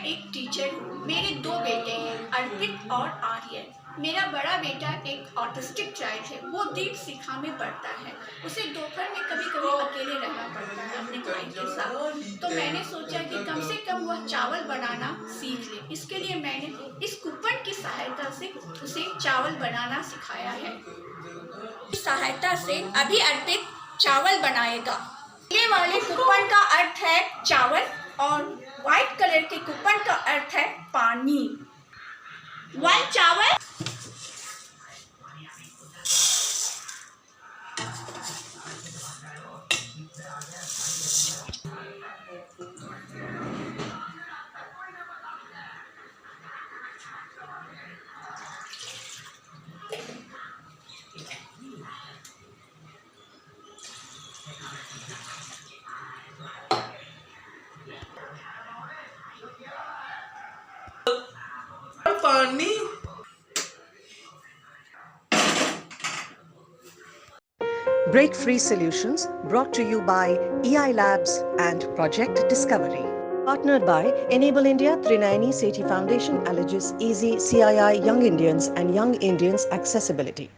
एक टीचर हूँ। मेरे 2 बेटे हैं, अर्पित और आर्यन। मेरा बड़ा बेटा एक ऑटिस्टिक चाइल्ड है, वो दीपशिखा में पढ़ता है। उसे दोपहर में कभी-कभी अकेले रहना पड़ता है अपने भाई के साथ। तो मैंने सोचा कि कम से कम वह चावल बनाना सीख ले। इसके लिए मैंने इस कूपन की सहायता से उसे चावल बनाना सिखाया है। इस सहायता से अभी अर्पित चावल बनाएगा। नीले वाले कूपन का अर्थ है चावल और व्हाइट कलर के कूपन का अर्थ है पानी। 1 चावल, पानी। Break-free solutions brought to you by EI Labs and Project Discovery. Partnered by Enable India, Trinayani Sethi Foundation, Allergis Easy, CII Young Indians and Young Indians Accessibility.